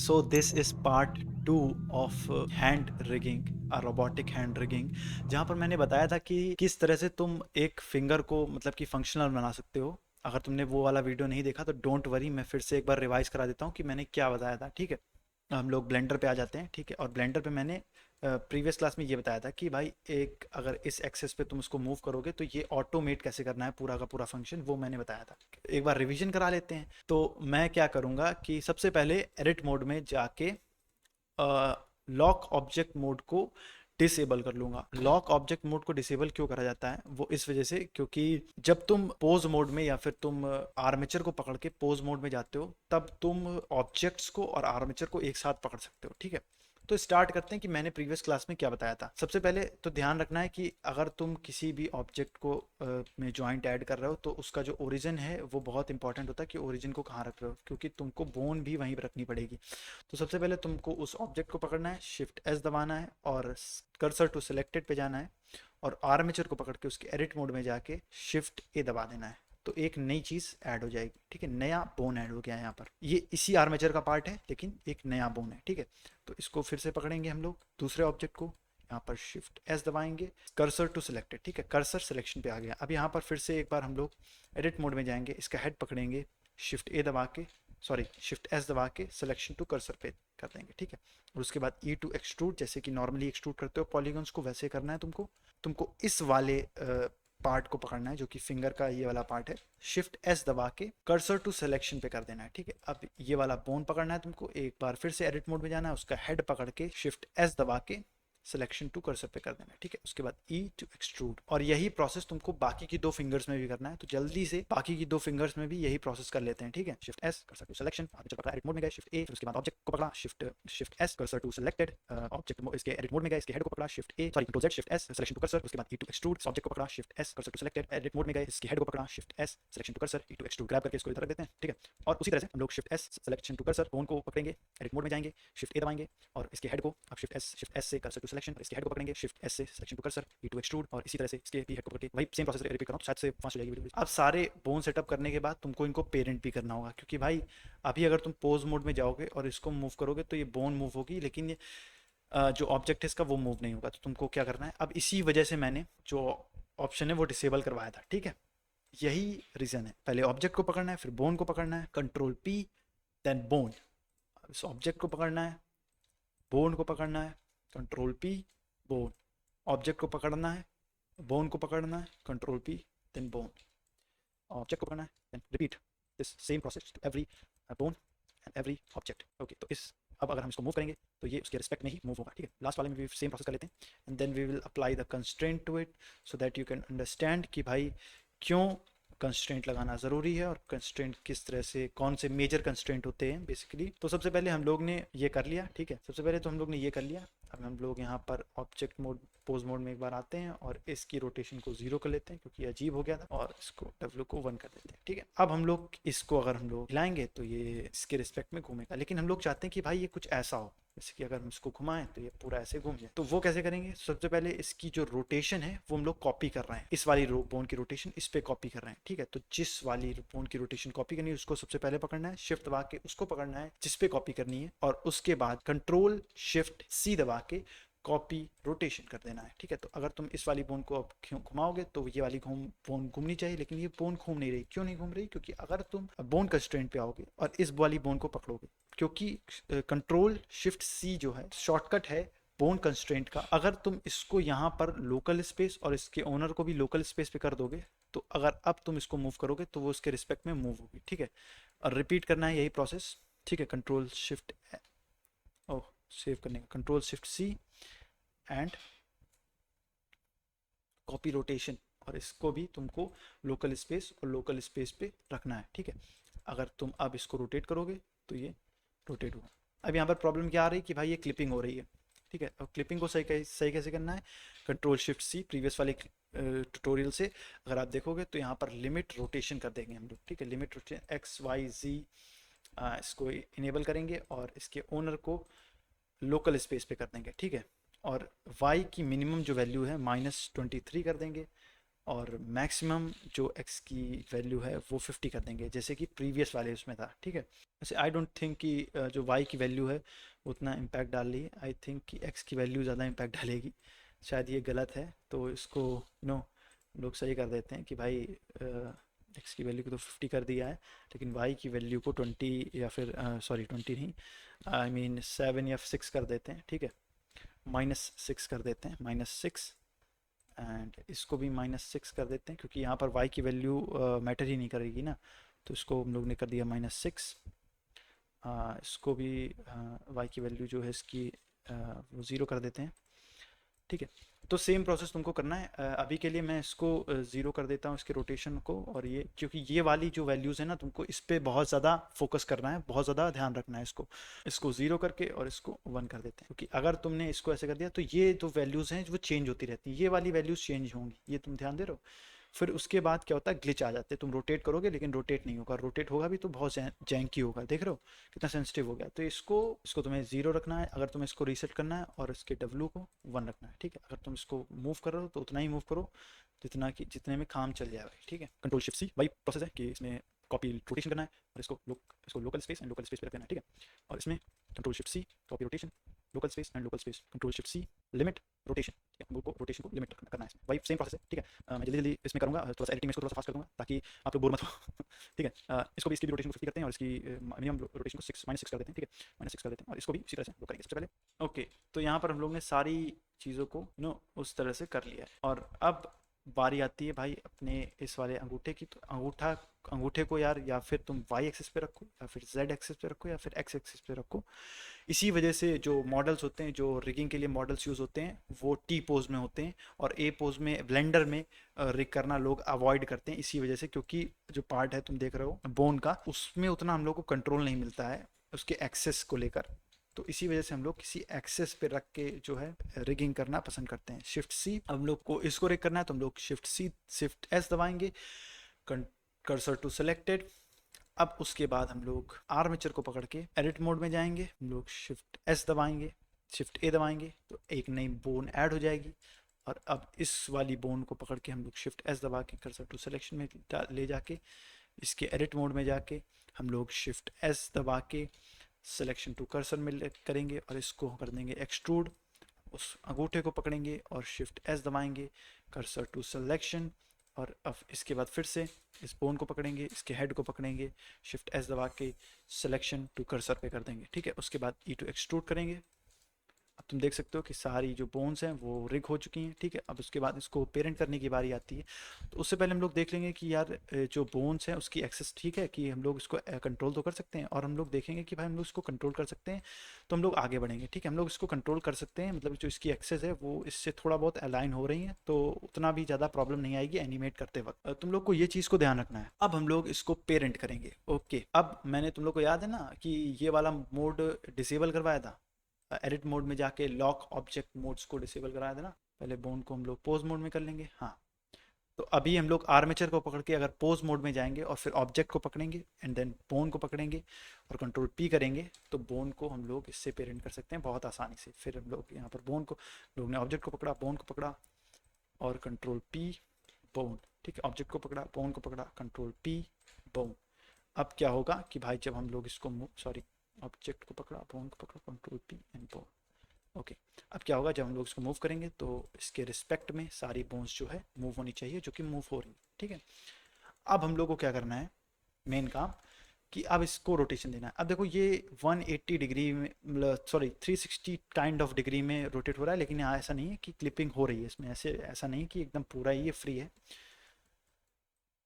So this is part 2 of hand rigging, robotic hand rigging, जहाँ पर मैंने बताया था कि किस तरह से तुम एक फिंगर को मतलब कि फंक्शनल बना सकते हो। अगर तुमने वो वाला वीडियो नहीं देखा तो डोंट वरी, मैं फिर से एक बार रिवाइज करा देता हूँ कि मैंने क्या बताया था। ठीक है, हम लोग ब्लेंडर पे आ जाते हैं। ठीक है, और ब्लेंडर पे मैंने प्रीवियस क्लास में ये बताया था कि भाई एक अगर इस एक्सेस पे तुम उसको मूव करोगे तो ये ऑटोमेट कैसे करना है पूरा का पूरा फंक्शन, वो मैंने बताया था। एक बार रिवीजन करा लेते हैं। तो मैं क्या करूँगा कि सबसे पहले एडिट मोड में जाके लॉक ऑब्जेक्ट मोड को डिसेबल कर लूंगा। लॉक ऑब्जेक्ट मोड को डिसेबल क्यों करा जाता है, वो इस वजह से क्योंकि जब तुम पोज मोड में या फिर तुम आर्मेचर को पकड़ के पोज मोड में जाते हो तब तुम ऑब्जेक्ट्स को और आर्मेचर को एक साथ पकड़ सकते हो। ठीक है, तो स्टार्ट करते हैं कि मैंने प्रीवियस क्लास में क्या बताया था। सबसे पहले तो ध्यान रखना है कि अगर तुम किसी भी ऑब्जेक्ट को में जॉइंट ऐड कर रहे हो तो उसका जो ओरिजिन है वो बहुत इंपॉर्टेंट होता है कि ओरिजिन को कहाँ रख रहे हो, क्योंकि तुमको बोन भी वहीं पर रखनी पड़ेगी। तो सबसे पहले तुमको उस ऑब्जेक्ट को पकड़ना है, शिफ्ट एस दबाना है और कर्सर टू सिलेक्टेड पे जाना है और आर्मेचर को पकड़ के उसके एडिट मोड में जाके शिफ्ट ए दबा देना है। तो एक नई चीज़ ऐड हो जाएगी। ठीक है, नया बोन ऐड हो गया है यहाँ पर। ये इसी आर्मेचर का पार्ट है लेकिन एक नया बोन है। ठीक है, तो इसको फिर से पकड़ेंगे हम लोग दूसरे ऑब्जेक्ट को, यहाँ पर शिफ्ट एस दबाएंगे, कर्सर टू सिलेक्टेड। ठीक है, कर्सर सिलेक्शन पे आ गया। अब यहाँ पर फिर से एक बार हम लोग एडिट मोड में जाएंगे, इसका हेड पकड़ेंगे, शिफ्ट ए दबा के, सॉरी शिफ्ट एस दबा के सिलेक्शन टू कर्सर पे कर देंगे। ठीक है, और उसके बाद ई टू एक्सट्रूड, जैसे कि नॉर्मली एक्सट्रूड करते हो पॉलीगन्स को वैसे करना है तुमको। तुमको इस वाले पार्ट को पकड़ना है जो कि फिंगर का ये वाला पार्ट है, शिफ्ट एस दबा के कर्सर टू सिलेक्शन पे कर देना है। ठीक है, अब ये वाला बोन पकड़ना है तुमको, एक बार फिर से एडिट मोड में जाना है, उसका हेड पकड़ के शिफ्ट एस दबा के सिलेक्शन टू कर्सर पे कर देना है। ठीक है, उसके बाद ई टू एक्सट्रूड, और यही प्रोसेस तुमको बाकी की दो फिंगर्स में भी करना है। तो जल्दी से बाकी की दो फिंगर्स में भी यही प्रोसेस कर लेते हैं। ठीक है, shift S cursor to selection, आगे पकड़ा एडिट मोड में गए, शिफ्ट ए, फिर उसके बाद ऑब्जेक्ट को पकड़ा, shift shift S cursor to selected, object इसके एडिट मोड में गए, इसके हेड को पकड़ा, shift A sorry control Z, shift S selection to cursor, उसके बाद ई टू एक्सट्रूड, इस ऑब्जेक्ट को पकड़ा, shift S cursor to selected, edit mode में गए, इसके हेड को पकड़ा, shift S selection to cursor, E to extrude, grab करके इसको इधर रख देते हैं। ठीक है, और उसी तरह से हम लोग shift S selection to cursor bone को पकड़ेंगे, एडिट मोड में जाएंगे, शिफ्ट ए दबाएंगे और इसके हेड को, अब शिफ्ट एस से कर्सर टू सिलेक्शन, इसके हेड को पकड़ेंगे, शिफ्ट एस से selection to cursor, E to extrude, और इसी तरह से इसके भी हेड को पकड़ के वही सेम प्रोसेस रिपीट कर रहा हूं, शायद से फास्ट हो जाएगी वीडियो। अब सारे बोन सेटअप करने के बाद तुमको इनको पेरेंट भी करना होगा, क्योंकि भाई अभी अगर तुम पोज मोड में जाओगे और इसको मूव करोगे तो ये बोन मूव होगी, लेकिन ये जो ऑब्जेक्ट है इसका वो मूव नहीं होगा। तो तुमको क्या करना है, अब इसी वजह से मैंने जो ऑप्शन है वो डिसेबल करवाया था। ठीक है, यही रीजन है, पहले ऑब्जेक्ट को पकड़ना है, फिर बोन को पकड़ना है, कंट्रोल पी देन बोन। इस ऑब्जेक्ट को पकड़ना है, बोन को पकड़ना है, कंट्रोल पी बोन, ऑब्जेक्ट को पकड़ना है, बोन को पकड़ना है, control P then bone, object को पकड़ना है, then repeat this same process to every bone and every object. Okay, तो इस अब अगर हम इसको मूव करेंगे तो ये उसके रिस्पेक्ट में ही मूव होगा। ठीक है, लास्ट वाले में भी सेम प्रोसेस कर लेते हैं and then we will apply the constraint to it so that you can understand कि भाई क्यों कंस्ट्रेंट लगाना ज़रूरी है और कंस्ट्रेंट किस तरह से, कौन से मेजर कंस्ट्रेंट होते हैं बेसिकली। तो सबसे पहले हम लोग ने ये कर लिया। ठीक है, सबसे पहले तो हम लोग ने ये कर लिया। अब हम लोग यहाँ पर ऑब्जेक्ट मोड पोज मोड में एक बार आते हैं और इसकी रोटेशन को 0 कर लेते हैं क्योंकि अजीब हो गया था, और इसको W को 1 कर देते हैं। ठीक है, अब हम लोग इसको अगर हम लोग हिलाएंगे तो ये इसके रिस्पेक्ट में घूमेगा, लेकिन हम लोग चाहते हैं कि भाई ये कुछ ऐसा हो, जैसे कि अगर हम इसको घुमाएं तो ये पूरा ऐसे घूम जाए। तो वो कैसे करेंगे, सबसे पहले इसकी जो रोटेशन है वो हम लोग कॉपी कर रहे हैं, इस वाली बोन की रोटेशन इस पे कॉपी कर रहे हैं। ठीक है, तो जिस वाली बोन की रोटेशन कॉपी करनी है उसको सबसे पहले पकड़ना है, शिफ्ट दबा के उसको पकड़ना है जिस पे कॉपी करनी है, और उसके बाद कंट्रोल शिफ्ट सी दबा के कॉपी रोटेशन कर देना है। ठीक है, तो अगर तुम इस वाली बोन को अब घुमाओगे तो ये वाली बोन घूमनी चाहिए, लेकिन ये बोन घूम नहीं रही। क्यों नहीं घूम रही, क्योंकि अगर तुम बोन कंस्ट्रेंट पे आओगे और इस वाली बोन को पकड़ोगे, क्योंकि कंट्रोल शिफ्ट सी जो है शॉर्टकट है बोन कंस्ट्रेंट का, अगर तुम इसको यहाँ पर लोकल स्पेस और इसके ओनर को भी लोकल स्पेस पे कर दोगे तो अगर अब तुम इसको मूव करोगे तो वो उसके रिस्पेक्ट में मूव होगी। ठीक है, और रिपीट करना है यही प्रोसेस। ठीक है, कंट्रोल शिफ्ट, ओह सेव करने का control shift C and copy rotation, और इसको भी तुमको लोकल स्पेस और लोकल स्पेस पे रखना है। ठीक है, अगर तुम अब इसको रोटेट करोगे तो ये रोटेट होगा। अब यहाँ पर प्रॉब्लम क्या आ रही है कि भाई ये क्लिपिंग हो रही है। ठीक है, अब क्लिपिंग को सही कैसे करना है, कंट्रोल शिफ्ट सी, प्रीवियस वाले ट्यूटोरियल से अगर आप देखोगे तो यहाँ पर लिमिट रोटेशन कर देंगे हम लोग। ठीक है, लिमिट रोटेशन एक्स वाई जी इसको इनेबल करेंगे और इसके ओनर को लोकल स्पेस पे कर देंगे। ठीक है, और y की मिनिमम जो वैल्यू है -23 कर देंगे और मैक्सिमम जो x की वैल्यू है वो 50 कर देंगे, जैसे कि प्रीवियस वाले उसमें था, ठीक है। वैसे आई डोंट थिंक कि जो y की वैल्यू है उतना इम्पैक्ट डाल रही है, आई थिंक कि x की वैल्यू ज़्यादा इम्पैक्ट डालेगी। शायद ये गलत है, तो इसको नो लोग सही कर देते हैं कि भाई x की वैल्यू को तो 50 कर दिया है, लेकिन y की वैल्यू को 20 या फिर सॉरी 20 नहीं, आई मीन 7 या 6 कर देते हैं, ठीक है। -6 कर देते हैं, -6, एंड इसको भी -6 कर देते हैं, क्योंकि यहाँ पर y की वैल्यू मैटर ही नहीं करेगी ना, तो इसको हम लोग ने कर दिया -6। इसको भी y की वैल्यू जो है इसकी वो 0 कर देते हैं, ठीक है। तो सेम प्रोसेस तुमको करना है। अभी के लिए मैं इसको 0 कर देता हूँ इसके रोटेशन को, और ये क्योंकि ये वाली जो वैल्यूज़ है ना, तुमको इस पे बहुत ज़्यादा फोकस करना है, बहुत ज़्यादा ध्यान रखना है इसको। इसको 0 करके और इसको 1 कर देते हैं, क्योंकि अगर तुमने इसको ऐसे कर दिया तो ये जो वैल्यूज़ हैं वो चेंज होती रहती हैं, ये वाली वैल्यूज़ चेंज होंगी, ये तुम ध्यान दे रहे हो। फिर उसके बाद क्या होता है, ग्लिच आ जाते हैं, तुम रोटेट करोगे लेकिन रोटेट नहीं होगा, रोटेट होगा भी तो बहुत जैंकी होगा, देख रहे हो कितना सेंसिटिव हो गया। तो इसको तुम्हें 0 रखना है, अगर तुम्हें इसको रीसेट करना है, और इसके W को 1 रखना है, ठीक है। अगर तुम इसको मूव कर रहे हो तो उतना ही मूव करो जितने में काम चल जाए भाई, ठीक है। कंट्रोल शिफ्ट सी, वही प्रोसेस है कि इसमें कॉपी रोटेशन करना है, और इसको local space and local space पे रख देना है, ठीक है। और इसमें control shift C, copy rotation, local space and local space, control shift C, limit rotation, ठीक है। को रोटेशन को लिमिट करना है इसमें, वही सेम प्रोसेस है, ठीक है। मैं जल्दी जल्दी इसमें करूँगा, थोड़ा सा एडिटिंग में इसको थोड़ा सा फास्ट कर दूँगा ताकि आप लोग बोर मत हो ठीक है। इसको भी, इसकी भी रोटेशन को 50 करते हैं, और इसकी मिनिमम रोटेशन को -6 कर देते हैं, ठीक है। -6 कर देते हैं, और इसको भी इसी तरह से लोग करेंगे सबसे पहले। ओके, तो यहाँ पर हम लोग ने सारी चीज़ों को उस तरह से कर लिया है, और अब बारी आती है भाई अपने इस वाले अंगूठे की। तो अंगूठे को यार या फिर तुम y एक्सिस पे रखो, या फिर z एक्सिस पे रखो, या फिर x एक्सिस पे रखो। इसी वजह से जो मॉडल्स होते हैं, जो रिगिंग के लिए मॉडल्स यूज़ होते हैं, वो टी पोज में होते हैं, और ए पोज में ब्लेंडर में रिग करना लोग अवॉइड करते हैं, इसी वजह से, क्योंकि जो पार्ट है तुम देख रहे हो बोन का, उसमें उतना हम लोग को कंट्रोल नहीं मिलता है उसके एक्सेस को लेकर। तो इसी वजह से हम लोग किसी एक्सेस पे रख के जो है रिगिंग करना पसंद करते हैं। शिफ्ट सी, हम लोग को इसको रिग करना है तो हम लोग शिफ्ट एस दबाएंगे, कर्सर टू सेलेक्टेड। अब उसके बाद हम लोग आर्मेचर को पकड़ के एडिट मोड में जाएंगे, हम लोग शिफ्ट एस दबाएंगे, शिफ्ट ए दबाएंगे, तो एक नई बोन ऐड हो जाएगी। और अब इस वाली बोन को पकड़ के हम लोग शिफ्ट एस दबा के कर्सर टू सिलेक्शन में ले जाके इसके एडिट मोड में जाके हम लोग शिफ्ट एस दबा के सिलेक्शन टू कर्सर में करेंगे, और इसको कर देंगे एक्सट्रूड। उस अंगूठे को पकड़ेंगे और शिफ्ट एस दबाएंगे, कर्सर टू सिलेक्शन, और अब इसके बाद फिर से इस बोन को पकड़ेंगे, इसके हेड को पकड़ेंगे, शिफ्ट एस दबा के सिलेक्शन टू कर्सर पे कर देंगे, ठीक है। उसके बाद ई टू एक्सट्रूड करेंगे। अब तुम देख सकते हो कि सारी जो बोन्स हैं वो रिग हो चुकी हैं, ठीक है। अब उसके बाद इसको पेरेंट करने की बारी आती है। तो उससे पहले हम लोग देख लेंगे कि यार जो बोन्स हैं उसकी एक्सेस ठीक है, कि हम लोग इसको कंट्रोल तो कर सकते हैं, और हम लोग देखेंगे कि भाई हम लोग इसको कंट्रोल कर सकते हैं, तो हम लोग आगे बढ़ेंगे, ठीक है। हम लोग इसको कंट्रोल कर सकते हैं, मतलब जो इसकी एक्सेस है वो इससे थोड़ा बहुत अलाइन हो रही है, तो उतना भी ज़्यादा प्रॉब्लम नहीं आएगी एनिमेट करते वक्त। तुम लोग को ये चीज़ को ध्यान रखना है। अब हम लोग इसको पेरेंट करेंगे। ओके, अब मैंने तुम लोग को याद है ना कि ये वाला मोड डिसेबल करवाया था, एडिट मोड में जाके लॉक ऑब्जेक्ट मोड्स को डिसेबल कराया था ना। पहले बोन को हम लोग पोज मोड में कर लेंगे, हाँ। तो अभी हम लोग आर्मेचर को पकड़ के अगर पोज मोड में जाएंगे, और फिर ऑब्जेक्ट को पकड़ेंगे एंड देन बोन को पकड़ेंगे और कंट्रोल पी करेंगे, तो बोन को हम लोग इससे पेरेंट कर सकते हैं बहुत आसानी से। फिर हम लोग यहाँ पर बोन को, लोग ने ऑब्जेक्ट को पकड़ा, बोन को पकड़ा, और कंट्रोल पी बोन, ठीक है। ऑब्जेक्ट को पकड़ा, बोन को पकड़ा, कंट्रोल पी बोन। अब क्या होगा कि भाई जब हम लोग इसको सॉरी, ऑब्जेक्ट को पकड़ा, बोन को पकड़ा, control P and bone. Okay, अब क्या होगा जब हम लोग इसको मूव करेंगे तो इसके रिस्पेक्ट में सारी बोन्स जो है मूव होनी चाहिए, जो कि मूव हो रही है, ठीक है। अब हम लोग को क्या करना है, मेन काम, कि अब इसको रोटेशन देना है। अब देखो ये 180 डिग्री में, सॉरी 360 काइंड ऑफ डिग्री में रोटेट हो रहा है, लेकिन यहाँ ऐसा नहीं है कि क्लिपिंग हो रही है इसमें, ऐसा नहीं कि एकदम पूरा ही ये फ्री है।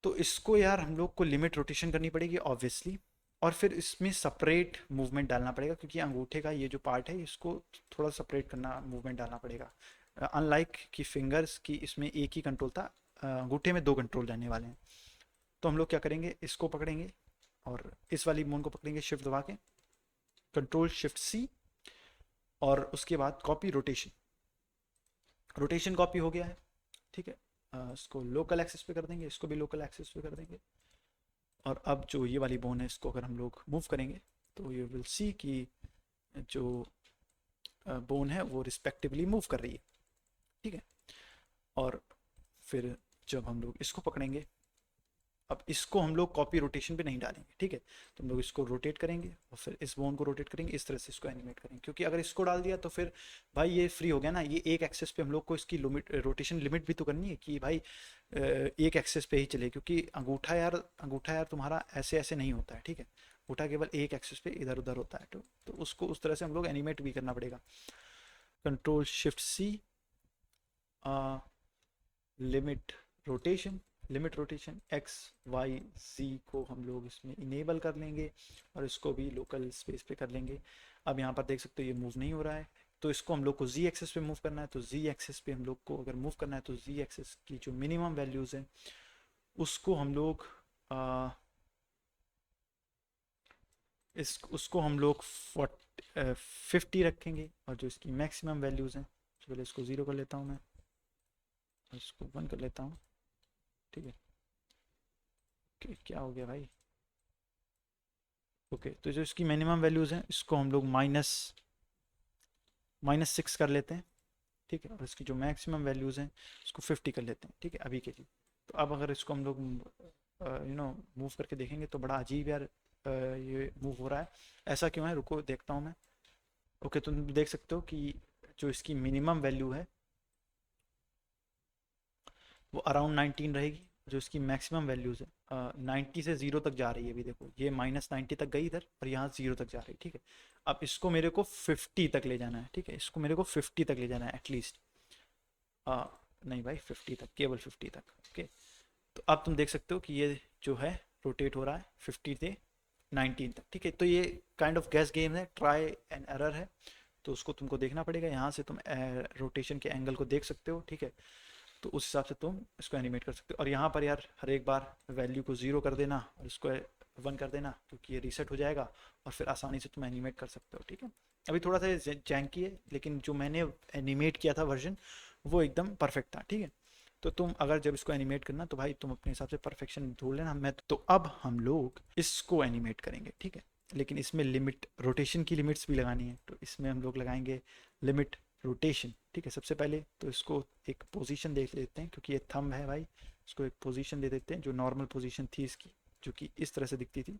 तो इसको यार हम लोग को लिमिट रोटेशन करनी पड़ेगी ऑब्वियसली, और फिर इसमें सेपरेट मूवमेंट डालना पड़ेगा, क्योंकि अंगूठे का ये जो पार्ट है इसको थोड़ा सेपरेट करना, मूवमेंट डालना पड़ेगा। अनलाइक कि फिंगर्स की इसमें एक ही कंट्रोल था, अंगूठे में दो कंट्रोल रहने वाले हैं। तो हम लोग क्या करेंगे, इसको पकड़ेंगे और इस वाली बोन को पकड़ेंगे शिफ्ट दबा के, कंट्रोल शिफ्ट सी, और उसके बाद कॉपी रोटेशन। रोटेशन कॉपी हो गया है, ठीक है। इसको लोकल एक्सेस पे कर देंगे, इसको भी लोकल एक्सेस पे कर देंगे। और अब जो ये वाली बोन है इसको अगर हम लोग मूव करेंगे तो यू विल सी कि जो बोन है वो रिस्पेक्टिवली मूव कर रही है, ठीक है। और फिर जब हम लोग इसको पकड़ेंगे, अब इसको हम लोग कॉपी रोटेशन पे नहीं डालेंगे, ठीक है। तो हम लोग इसको रोटेट करेंगे और फिर इस बोन को रोटेट करेंगे, इस तरह से इसको एनिमेट करेंगे, क्योंकि अगर इसको डाल दिया तो फिर भाई ये फ्री हो गया ना, ये एक एक्सेस पे हम लोग को इसकी लिमिट, रोटेशन लिमिट भी तो करनी है कि भाई एक एक्सेस पे ही चले, क्योंकि अंगूठा यार तुम्हारा ऐसे ऐसे नहीं होता है, ठीक है। अंगूठा केवल एक एक्सेस पे इधर उधर होता है, तो उसको उस तरह से हम लोग एनिमेट भी करना पड़ेगा। Control shift C, limit rotation, limit rotation X Y Z को हम लोग इसमें इनेबल कर लेंगे और इसको भी लोकल स्पेस पे कर लेंगे। अब यहाँ पर देख सकते हो ये मूव नहीं हो रहा है, तो इसको हम लोग को जी एक्सेस पे मूव करना है। तो जी एक्सेस पे हम लोग को अगर मूव करना है तो जी एक्सेस की जो मिनिमम वैल्यूज़ हैं उसको हम लोग उसको हम लोग 50 रखेंगे, और जो इसकी मैक्सिमम वैल्यूज़ हैं, तो पहले इसको 0 कर लेता हूँ मैं और इसको 1 कर लेता हूँ, ठीक है। ओके, क्या हो गया भाई? ओके, तो जो इसकी मिनिमम वैल्यूज़ हैं इसको हम लोग -6 कर लेते हैं, ठीक है। और इसकी जो मैक्सिमम वैल्यूज़ हैं उसको 50 कर लेते हैं, ठीक है, अभी के लिए। तो अब अगर इसको हम लोग मूव करके देखेंगे तो बड़ा अजीब यार ये मूव हो रहा है, ऐसा क्यों है? रुको देखता हूँ मैं। ओके, तुम देख सकते हो कि जो इसकी मिनिमम वैल्यू है वो अराउंड 19 रहेगी, जो इसकी मैक्सिमम वैल्यूज़ है 90 से 0 तक जा रही है। अभी देखो ये -90 तक गई इधर और यहाँ 0 तक जा रही है, ठीक है। अब इसको मेरे को 50 तक ले जाना है, ठीक है, इसको मेरे को 50 तक ले जाना है एटलीस्ट। नहीं भाई 50 तक, केवल 50 तक, ओके। तो अब तुम देख सकते हो कि ये जो है रोटेट हो रहा है 50 से 19 तक, ठीक है। तो ये काइंड ऑफ गैस गेम है, ट्राई एंड एरर है, तो उसको तुमको देखना पड़ेगा। यहाँ से तुम रोटेशन के एंगल को देख सकते हो, ठीक है। तो उस हिसाब से तुम इसको एनिमेट कर सकते हो। और यहाँ पर यार हर एक बार वैल्यू को 0 कर देना और इसको 1 कर देना, क्योंकि ये रीसेट हो जाएगा और फिर आसानी से तुम एनिमेट कर सकते हो, ठीक है। अभी थोड़ा सा जैंकी है, लेकिन जो मैंने एनिमेट किया था वर्जन वो एकदम परफेक्ट था, ठीक है। तो तुम अगर जब इसको एनिमेट करना तो भाई तुम अपने हिसाब से परफेक्शन ढूंढ लेना। मैं तो अब हम लोग इसको एनिमेट करेंगे, ठीक है, लेकिन इसमें लिमिट, रोटेशन की लिमिट्स भी लगानी है। तो इसमें हम लोग लगाएंगे लिमिट रोटेशन, ठीक है। सबसे पहले तो इसको एक पोजीशन देख लेते हैं, क्योंकि ये थंब है भाई, इसको एक पोजीशन दे देते हैं जो नॉर्मल पोजीशन थी इसकी, जो कि इस तरह से दिखती थी,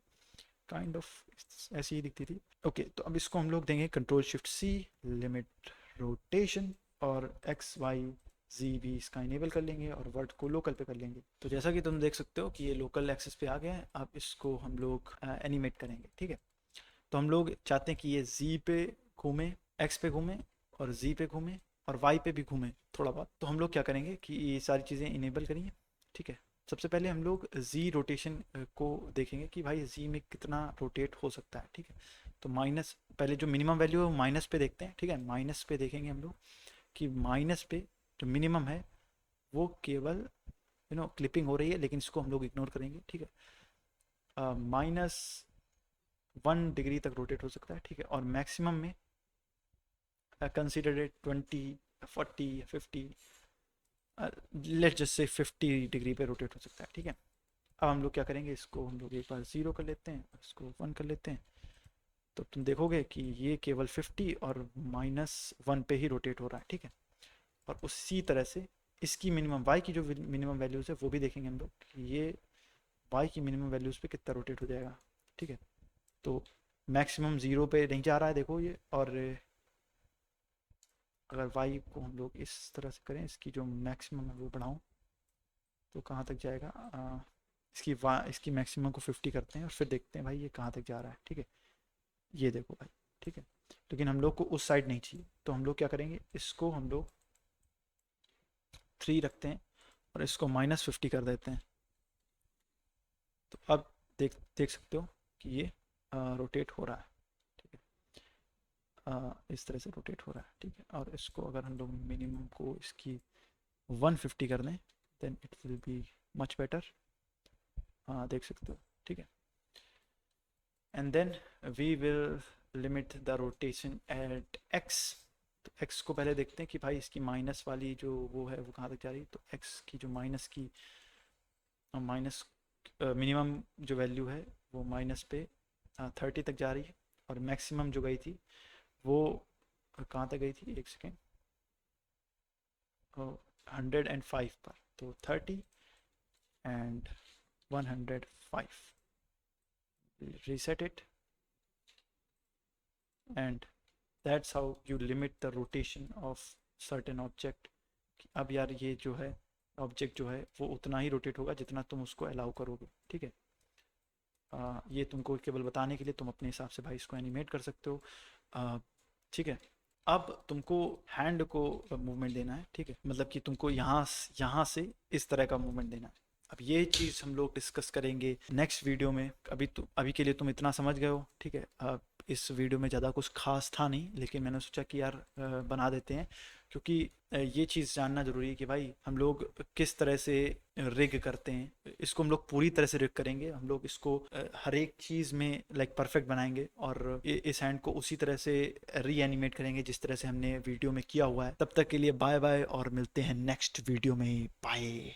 काइंड ऑफ ऐसी ही दिखती थी। ओके, तो अब इसको हम लोग देंगे control shift C, limit rotation, और एक्स वाई जी भी इसका इनेबल कर लेंगे और वर्ड को लोकल पे कर लेंगे। तो जैसा कि तुम देख सकते हो कि ये लोकल एक्सेस पे आ गया है। अब इसको हम लोग एनिमेट करेंगे, ठीक है। तो हम लोग चाहते हैं कि ये जी पे घूमे, एक्स पे घूमे और जी पे घूमे और वाई पे भी घूमे थोड़ा बहुत। तो हम लोग क्या करेंगे कि ये सारी चीज़ें इनेबल करेंगे, ठीक है। सबसे पहले हम लोग जी रोटेशन को देखेंगे कि भाई जी में कितना रोटेट हो सकता है, ठीक है। तो माइनस, पहले जो मिनिमम वैल्यू है वो माइनस पे देखते हैं, ठीक है। माइनस पे देखेंगे हम लोग कि माइनस पे जो मिनिमम है वो केवल क्लिपिंग हो रही है, लेकिन इसको हम लोग इग्नोर करेंगे, ठीक है। -1 डिग्री तक रोटेट हो सकता है, ठीक है। और मैक्सिमम में consider it 20, 40, 50, let's just say 50 degree पे रोटेट हो सकता है, ठीक है। अब हम लोग क्या करेंगे, इसको हम लोग एक बार 0 कर लेते हैं, इसको 1 कर लेते हैं। तो तुम देखोगे कि ये केवल 50 और -1 पे ही रोटेट हो रहा है, ठीक है। और उसी तरह से इसकी मिनिमम y की जो मिनिमम वैल्यूज़ है वो भी देखेंगे हम लोग कि ये y की मिनिमम वैल्यूज़ पे कितना रोटेट हो जाएगा, ठीक है। तो मैक्सिमम 0 पे नहीं जा रहा है देखो ये, और अगर y को हम लोग इस तरह से करें, इसकी जो मैक्सिमम है वो बढ़ाऊँ तो कहाँ तक जाएगा, इसकी मैक्सिमम को 50 करते हैं और फिर देखते हैं भाई ये कहाँ तक जा रहा है, ठीक है। ये देखो भाई, ठीक है। लेकिन हम लोग को उस साइड नहीं चाहिए, तो हम लोग क्या करेंगे, इसको हम लोग 3 रखते हैं और इसको -50 कर देते हैं। तो अब देख देख सकते हो कि ये रोटेट हो रहा है, ठीक है। इस तरह से रोटेट हो रहा है, ठीक है। और इसको अगर हम लोग मिनिमम को इसकी 150 कर दें then it will be much better, देख सकते हो, ठीक है। And then we will limit the rotation at x। तो x को पहले देखते हैं कि भाई इसकी माइनस वाली जो वो है वो कहाँ तक जा रही है। तो x की जो माइनस मिनिमम जो वैल्यू है वो माइनस पे 30 तक जा रही है, और मैक्सिमम जो गई थी वो कहाँ तक गई थी, एक सेकेंड, 105 पर। तो 30 and 105. Reset it, and that's how you limit the rotation of certain object. अब यार ये जो है ऑब्जेक्ट जो है वो उतना ही रोटेट होगा जितना तुम उसको अलाउ करोगे, ठीक है। ये तुमको केवल बताने के लिए, तुम अपने हिसाब से भाई इसको एनिमेट कर सकते हो, ठीक है। अब तुमको हैंड को मूवमेंट देना है, ठीक है, मतलब कि तुमको यहाँ से इस तरह का मूवमेंट देना है। अब ये चीज़ हम लोग डिस्कस करेंगे नेक्स्ट वीडियो में। अभी के लिए तुम इतना समझ गए हो, ठीक है। इस वीडियो में ज़्यादा कुछ खास था नहीं, लेकिन मैंने सोचा कि यार बना देते हैं, क्योंकि ये चीज़ जानना ज़रूरी है कि भाई हम लोग किस तरह से रिग करते हैं। इसको हम लोग पूरी तरह से रिग करेंगे, हम लोग इसको हर एक चीज़ में लाइक परफेक्ट बनाएंगे, और इस हैंड को उसी तरह से री एनिमेट करेंगे जिस तरह से हमने वीडियो में किया हुआ है। तब तक के लिए बाय बाय, और मिलते हैं नेक्स्ट वीडियो में। बाय।